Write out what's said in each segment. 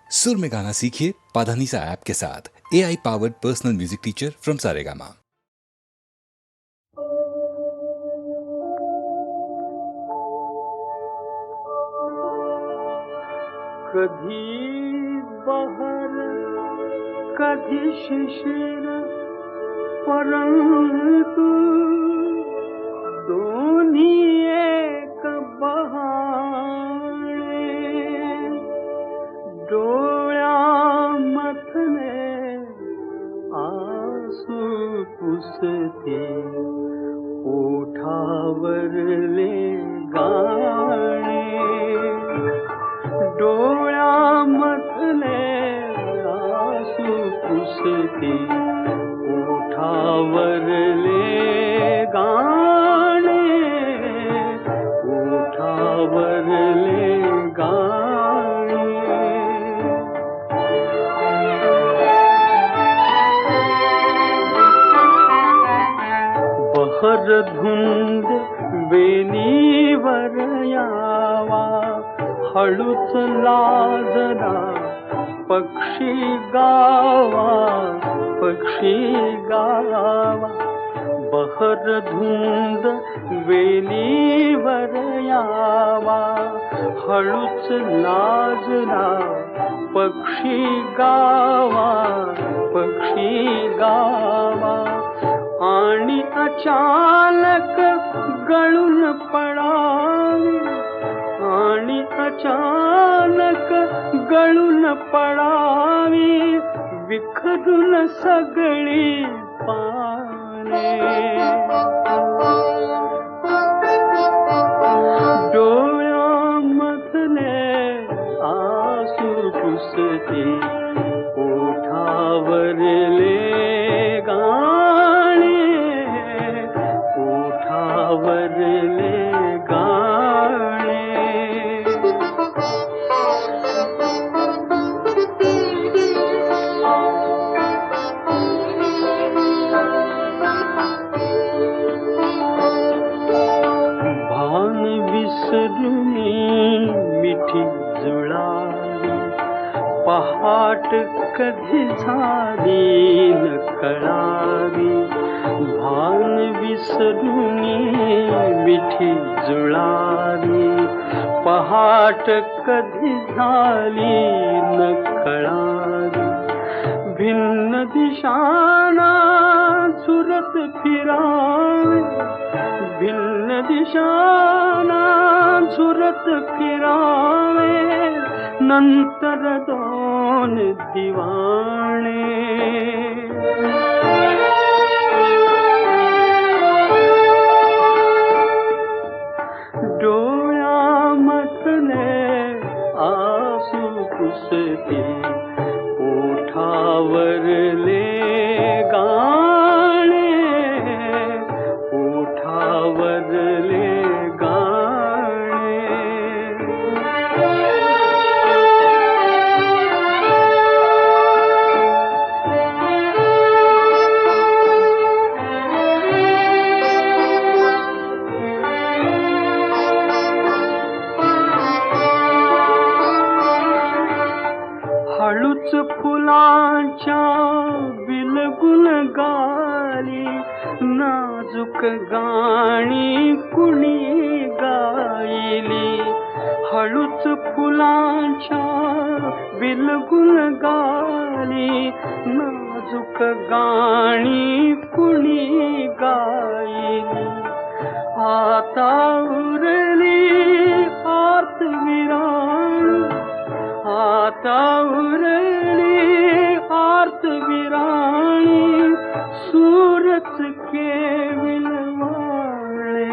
सुर में गाना सीखिए पाधानीसा ऐप के साथ। AI powered personal music teacher from Saregama. कधी बहर कधी शिशिर परंतु दोन्ही एक बहाणे डोळ्यामधले आसू पुसते ओठावरले गाणे डोळ्यामधले आसू पुसते ओठावरले गाणे ओठावरले गाणे बहर धुंद वेणीवर यावा हळूच लाजरा पक्षी गावा पक्षी गावा बहर धुंद वेणीवर यावा हळूच लाजरा पक्षी गावा पक्षी गावा आणि अचानक गळून पडावे आणि अचानक गळून पडावी विखरून सगळी पाने डोळ्यामधले आसू पुसते ओठावरले गाणे ओठावरले गाणे भान विसरुनी मिठी जुळावी पहाट कधी झाली न कळावी भान विसरुनी मिठी जुळावी पहाट कधी झाली न कळावी भिन्न दिशांना झुरत फिरावे भिन्न दिशांना झुरत फिरावे नंतर दोन दिवाणे डोळ्यामधले आसू पुसते ओठावरले गाणे ओठावरले गाणे हळूच फुलांच्या बिलगुन गाली नाजूक गाणी कुणी गायली हळूच फुलांच्या बिलगुन गाली नाजूक गाणी कुणी गायली आता उरली आर्त विराणी आता उरली आर्त विराणी सूरच केविल वाळे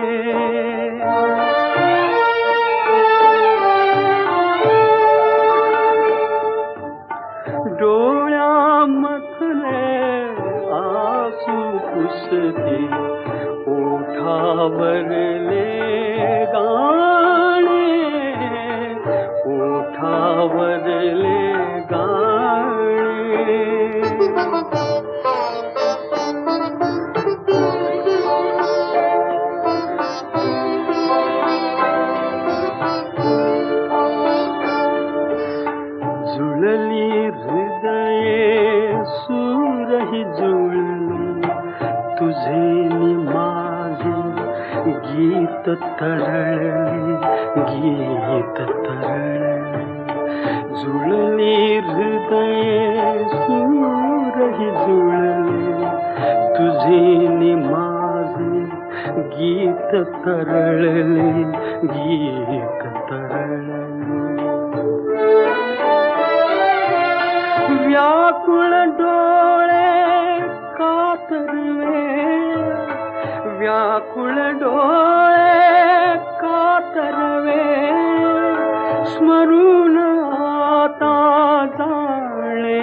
डोळ्यामधले आसू पुसते ओठावरले गाणे ओठावरले गाणे जुळली हृदये सूरही जुळले तुझे नि माझे गीत तरळले गीत तरळले जुळली हृदये सूरही जुळले तुझे नि माझे गीत तरळले गीत तरळले व्याकुळ डोळे कातरवे व्याकुळ डोळे कातरवे स्मरून आता जाणे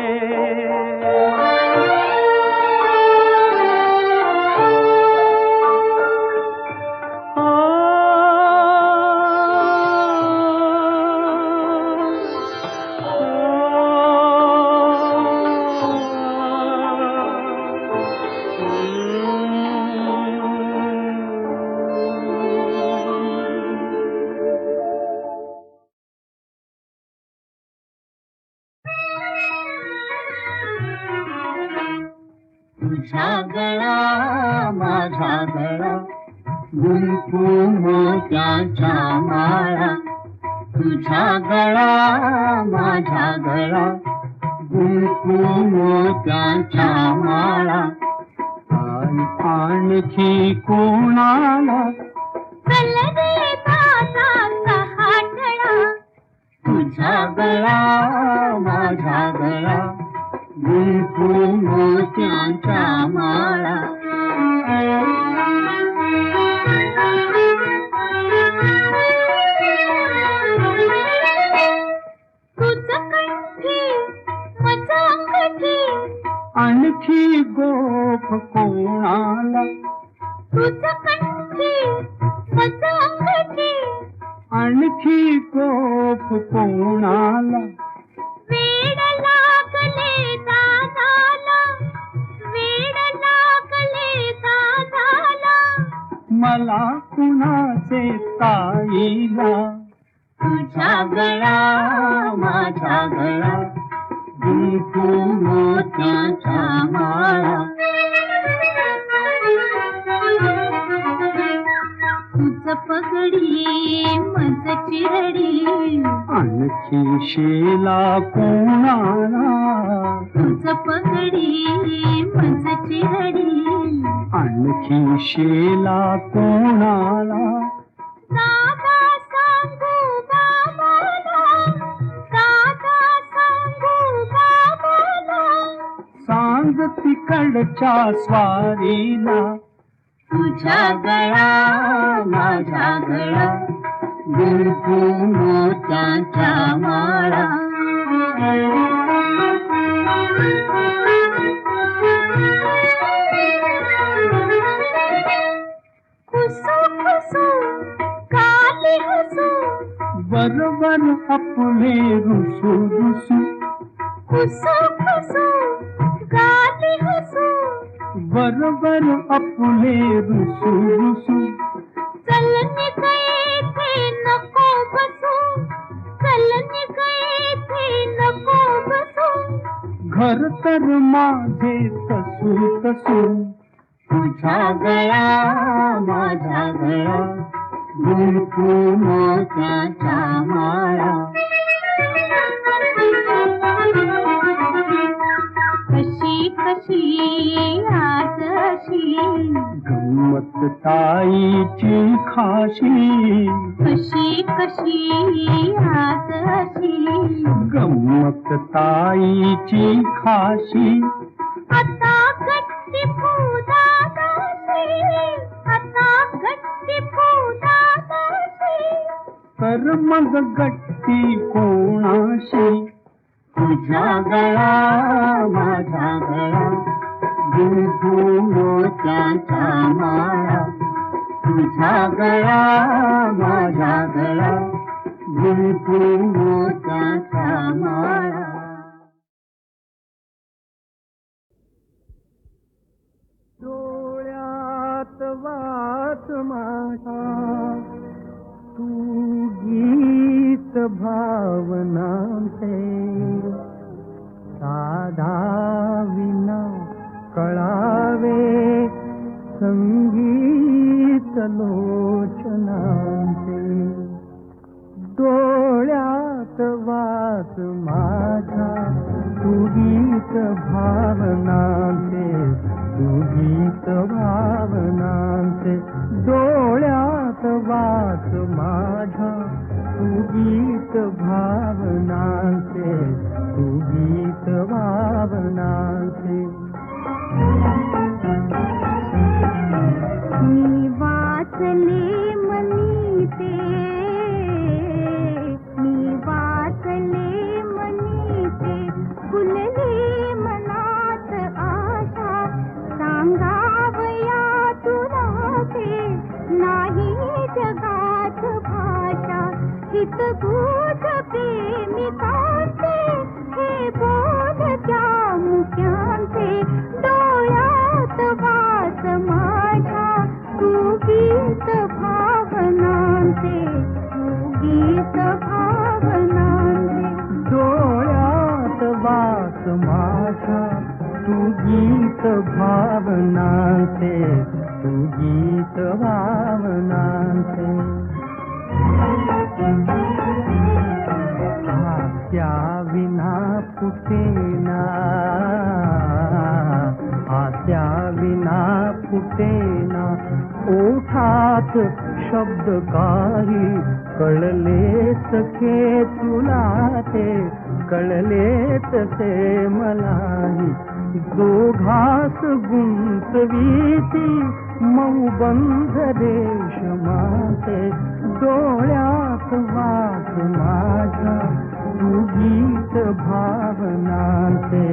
तुझा गळा माझा गळा गुंफू मोत्याच्या माळा तुझा गळा माझा गळा गुंफू मोत्याच्या माळा आणखी कोणाला चल रे दादाचा हातळा तुझा गळा माझा गळा गुंफू मोत्यांच्या माळा तुझं कंठी माझं अंगठी आणखी गोप कोणाला तुझं कंठी माझं अंगठी आणखी गोप कोणाला वेड लागले दादाला वेड लागले दादाला मला कुणाचे ताईला तुझा गळा माझा गळा गुंफू मोत्याच्या माळा तुझं पगडी मज चिरडी आणखी शेला कोणाला तुझं पगडी मज चिरडी आणखी शेला कोणाला दादा सांगू बाबाला दादा सांगू बाबाला सांग तिकडच्या स्वारीला तुझा गळा माझा गळा गुंफू मोत्याच्या माळा खुसू खुसू काली हसू बरोबर आपले रुसू रुसू खुसू खुसू काली हसू बरोबर आपले रुसू रुसू चलने गए थे नको बसू चलने गए थे नको बसू घर तर माझे तसू तसू तुझा गळा माझा गळा गुंफू मोत्याच्या माळा कशी कशी आज अशी गंमत ताईची खाशी कशी कशी आज अशी गंमत ताईची खाशी आता गट्टी फुदादाशी आता गट्टी फुदादाशी तर मग गट्टी कोणाशी तुझा गळा माझा गळा गुंफू मोत्याच्या माळा तुझा गळा माझा गळा गुंफू मोत्याच्या माळा डोळ्यात वास माझा तू गीत भावना तू गीत भावनांचे, तू गीत भावनांचे, डोळ्यात वाच माझ्या, तू गीत भावनांचे, तू गीत भावनांचे. मी वाचले मनी ते, मी वाचले मनी ते, फुलले मनात आशा, सांगावया तुला ते, नाही जगात भाषा, हितगुज प्रेमिकांचे, हे बोल त्या मुक्यांचे, डोळ्यात वाच माझ्या, तू गीत भावनांचे, तू गीत भावनांचे. डोळ्यात वाच माझ्या, तू गीत भावनांचे, तू गीत भावनांचे. हास्या विना फुटेना, हास्या विना फुटेना, ओठात शब्द काही, कळले सखे तुला ते, कळले तसे मलाही, दोघास गुंतवीती मौबंध रेशमाचे, डोळ्यात वाच माझ्या, तू गीत भावनांचे,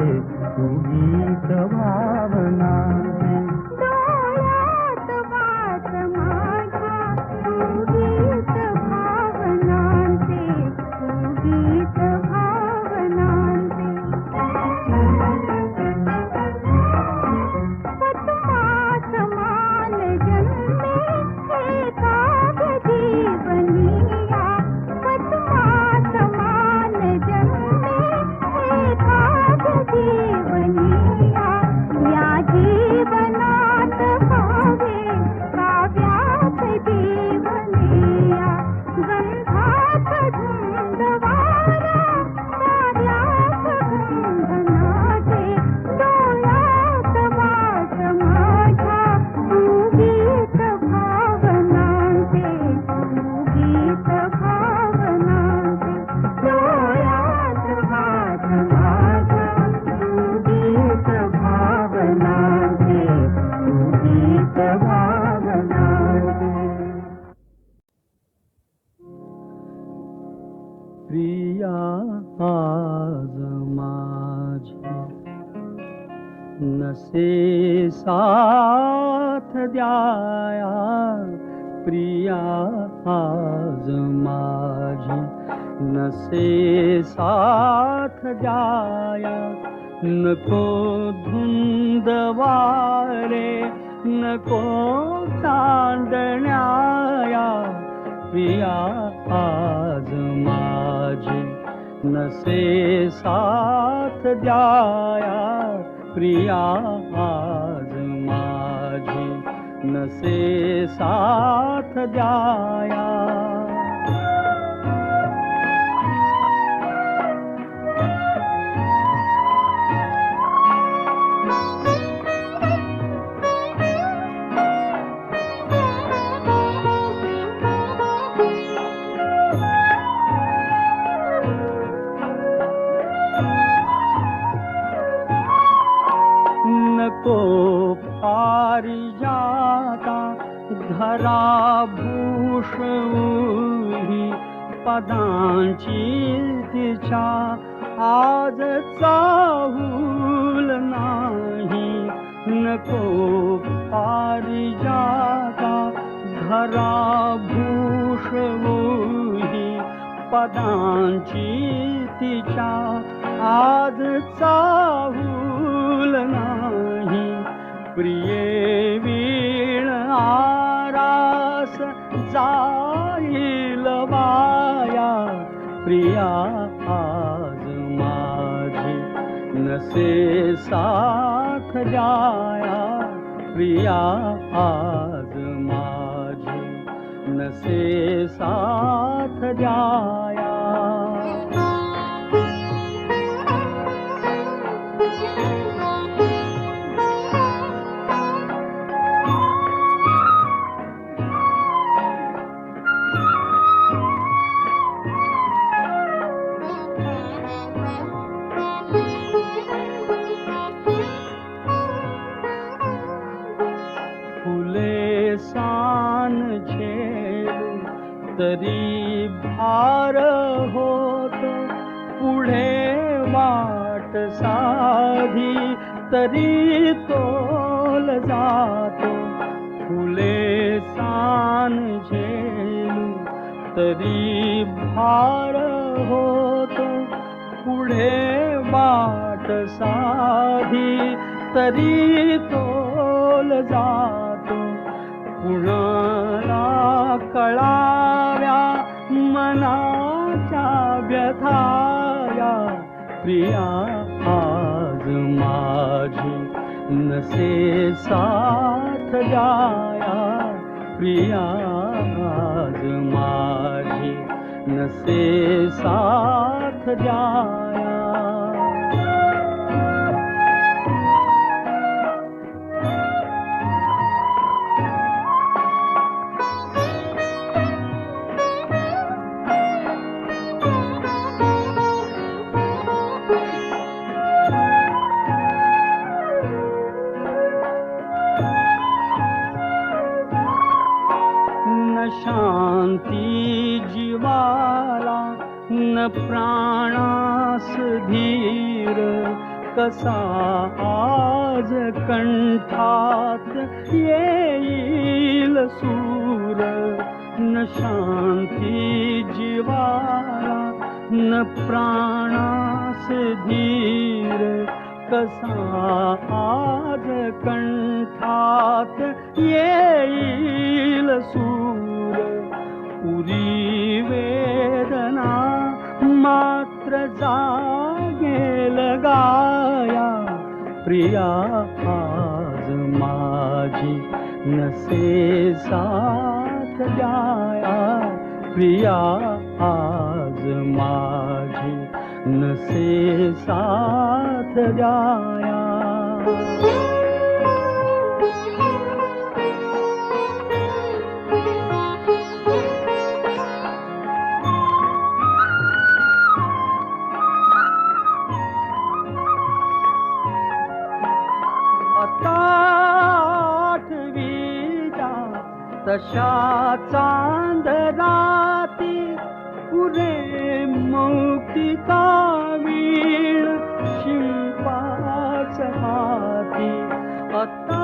तू गीत भावनांचे. डोळ्यात वाच माझ्या, तू गीत भावनांचे, तू गीत भावनांचे. पद्मा समान जन्मे हे काव्य जीवनिया, पद्मा समान जन्मे हे काव्य जीवनिया, या जीवनात भावे काव्यात जीवनिया, गंधात धुंद वारा, कार्यात गंधनाचे, डोळ्यात वाच माझ्या, तू गीत भावनांचे, तू गीत भावनांचे. डोळ्यात वाच माझ्या, तू गीत भावनांचे, तू गीत भावनांचे. प्रिया आज माझी नसे साथ द्याया, प्रिया आज माझी नसे साथ द्याया, नको धुंद वारे, नको चांदण्याया, प्रिया आज माझी नसे साथ द्याया, प्रिया आज माझी नसे साथ द्याया. नको पारिजाता धराभूषणी, पदांची तिच्या आज चाहूल नाही, नको पारिजाता धराभूषणी, पदांची तिच्या आज चाहूल नाही, प्रिये वीण आरास जाईल वाया, प्रिया आज माझी नसे साथ द्याया, प्रिया आज माझी नसे साथ द्याया. तरी भार होतो पुढे वाट साधी, तरी तोल जातो फुले सान झेलू, तरी भार होतो पुढे वाट साधी, तरी तोल जातो कुणाला कळाव्या मनाच्या व्यथाया, प्रिया आज माझी नसे साथ द्याया, प्रिया आज माझी नसे साथ द्याया. शांती जीवाला न प्राणास धीर, कसा आज कंठात येईल सूर. न शांती जीवाला न प्राणास धीर, कसा आज कंठात येईल सूर. पुरी वेदना मात्र जागेल गाया, प्रिया आज माझी नसे साथ द्याया, प्रिया आज माझी नसे साथ द्याया. तशा चांदराती पुरे मौक्तिका वीण शिल्पाच हाती. आता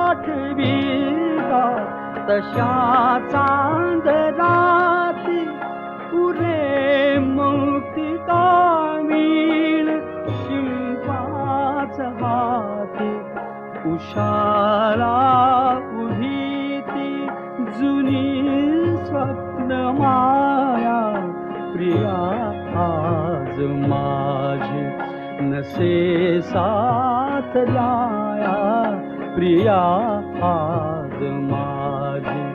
आठवीला तशा चांदराती पुरे मौक्तिका वीण शिल्पाच हाती. उषाला उभी जुनी स्वप्न माया, प्रिया आज माझी नसे साथ द्याया, प्रिया आज माझी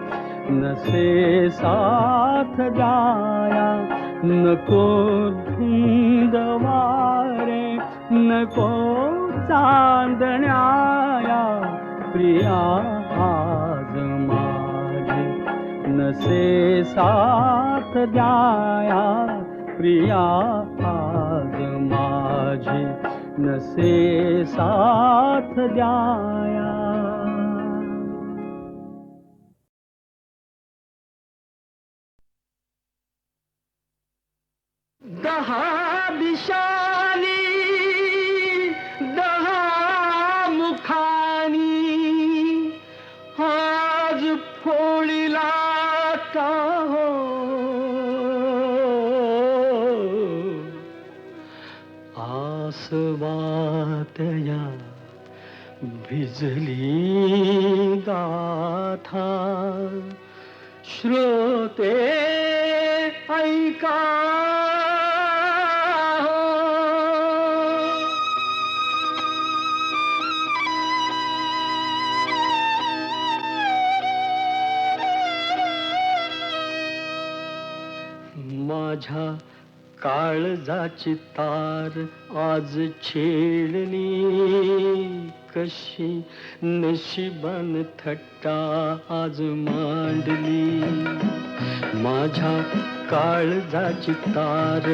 नसे साथ द्याया. नको धुंद वारे नको चांदण्याया, प्रिया आज माझी नसे साथ द्याया, प्रिया आज माझी नसे साथ द्याया. दहा दिशानी दहा मुखानी आज फोळीला हो. आसवातया भिजली गाथा, श्रोते ऐका माझ्या काळजाची तार आज छेडली, कशी नशिबान थट्टा आज मांडली. माझ्या काळजाची तार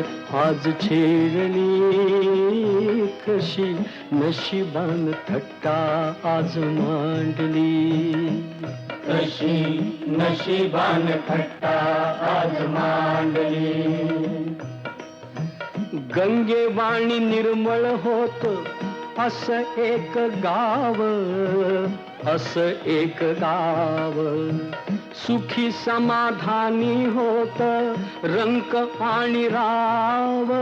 आज छेडली, कशी नशिबान थट्टा आज मांडली. कशी नशिबान थट्टा आज मांडली. गंगेवाणी निर्मळ होत असं एक गाव, असं एक गाव. सुखी समाधानी होत रंक आणि राव,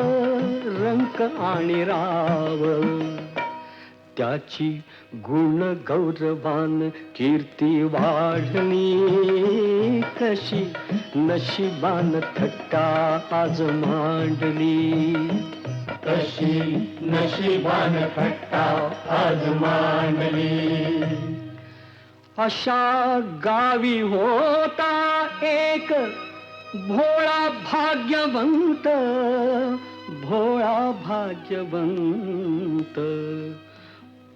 रंक आणि राव. त्याची गुण गौरवान कीर्ती वाढली. कशी नशिबान थट्टा आज मांडली. कशी नशिबान थट्टा आज मांडली. अशा गावी होता एक भोळा भाग्यवंत, भोळा भाग्यवंत.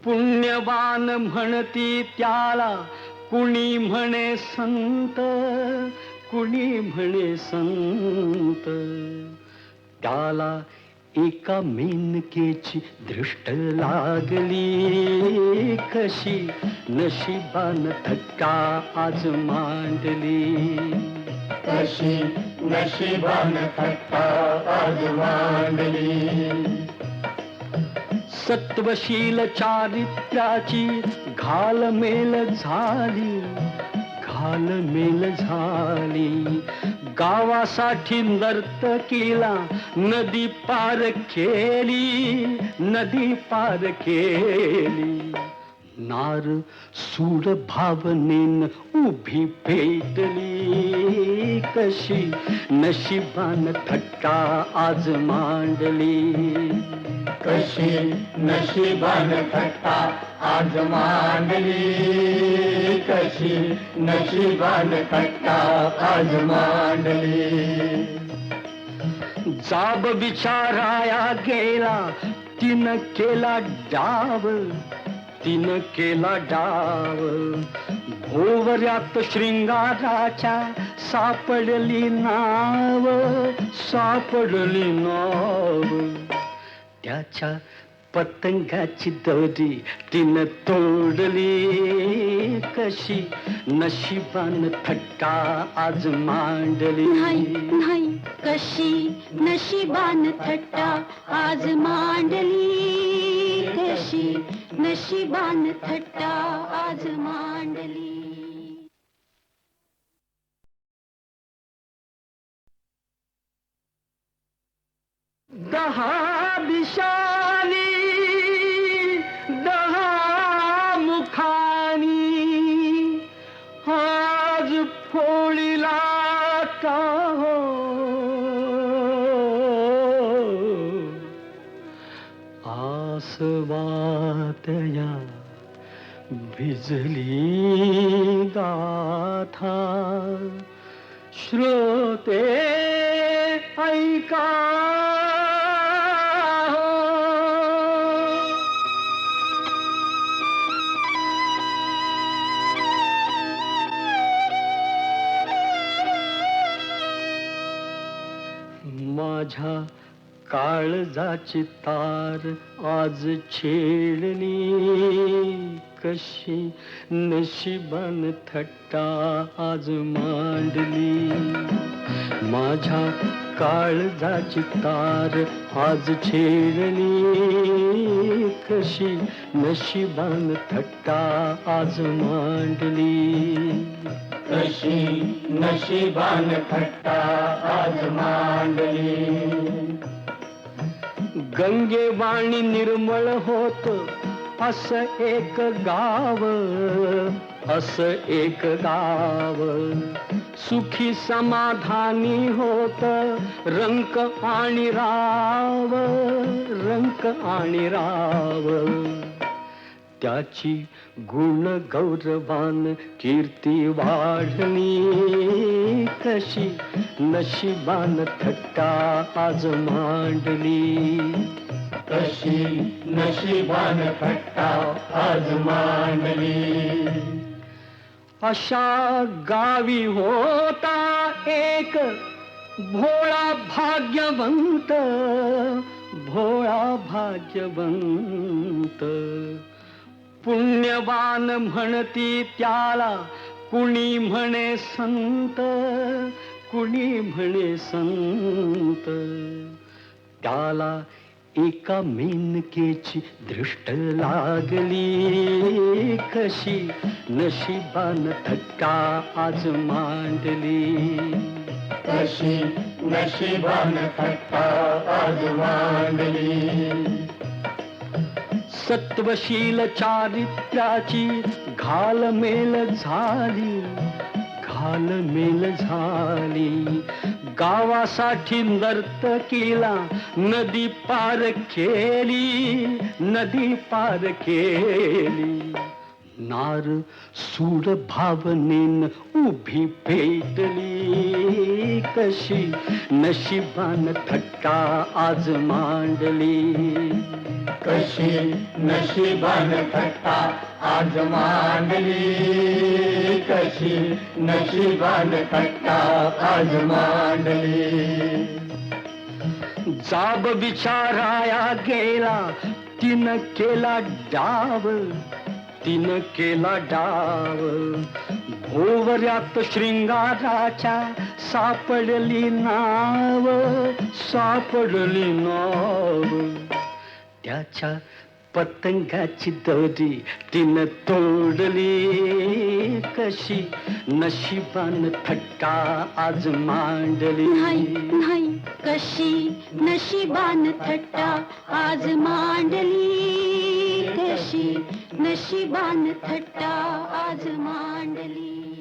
पुण्यवान म्हणती त्याला कुणी म्हणे संत, कुणी म्हणे संत. त्याला एका मेनकेची दृष्ट लागली. कशी नशिबान थट्टा आज मांडली. कशी नशिबान थट्टा आज मांडली. सत्वशील चारित्र्याची घालमेल झाली, घालमेल झाली. गावासाठी नर्तकीला नदी पार केली, नदी पार केली. नार सूर भावनेन उभी पेटली. कशी नशिबान थट्टा आज मांडली. कशी नशिबान थट्टा आज मांडली. कशी नशिबान थट्टा आज मांडली. जाब विचाराया गेला तिनं केला डाव, तिनं केला डाव. भोवऱ्यात शृंगाराच्या सापडली नाव, सापडली नाव. त्याच्या पतंगाची दोरी तिनं तोडली. कशी नशिबान थट्टा आज मांडली. नाही कशी नशिबान थट्टा आज मांडली. कशी नशिबान थट्टा आज मांडली. दहा दिशानी दहा मुखानी आज फोळीला टाहो. आसवातया भिजली गाथा. श्रोते ऐका. माझ्या काळजाची तार आज छेडली. कशी नशिबान थट्टा आज मांडली. माझ्या काळजाची तार आज छेडली. कशी नशिबान थट्टा आज मांडली. कशी नशिबान थट्टा आज मांडली. गंगेवाणी निर्मळ होत असं एक गाव, असं एक गाव. सुखी समाधानी होत रंक आणि राव, रंक आणि राव. त्याची गुण गौरवान कीर्ती वाढली. कशी नशिबान थट्टा आज मांडली. कशी नशिबान थट्टा आज मांडली. अशा गावी होता एक भोळा भाग्यवंत, भोळा भाग्यवंत. पुण्यवान म्हणती त्याला कुणी म्हणे संत, कुणी म्हणे संत, त्याला एका मेनकेची दृष्ट लागली, कशी नशिबान थट्टा आज मांडली, कशी नशिबान थट्टा आज मांडली. सत्वशील चारित्र्याची घालमेल झाली, घालमेल झाली. गावासाठी नर्तकीला नदी पार केली, नदी पार केली. नार सूर भावनेन उभी पेटली, कशी नशिबान थट्टा आज मांडली, कशी नशिबान थट्टा आज मांडली, कशी नशिबान थट्टा आज मांडली. जाब विचाराया गेला, तिनं केला डाव, तिनं केला डाव. भोवऱ्यात शृंगाराच्या सापडली नाव, सापडली नाव. त्याच्या पतंगाची दोरी तिनं तोडली, कशी नशिबान थट्टा आज मांडली. नाही नाही कशी नशिबान थट्टा आज मांडली, कशी नशिबान थट्टा आज मांडली.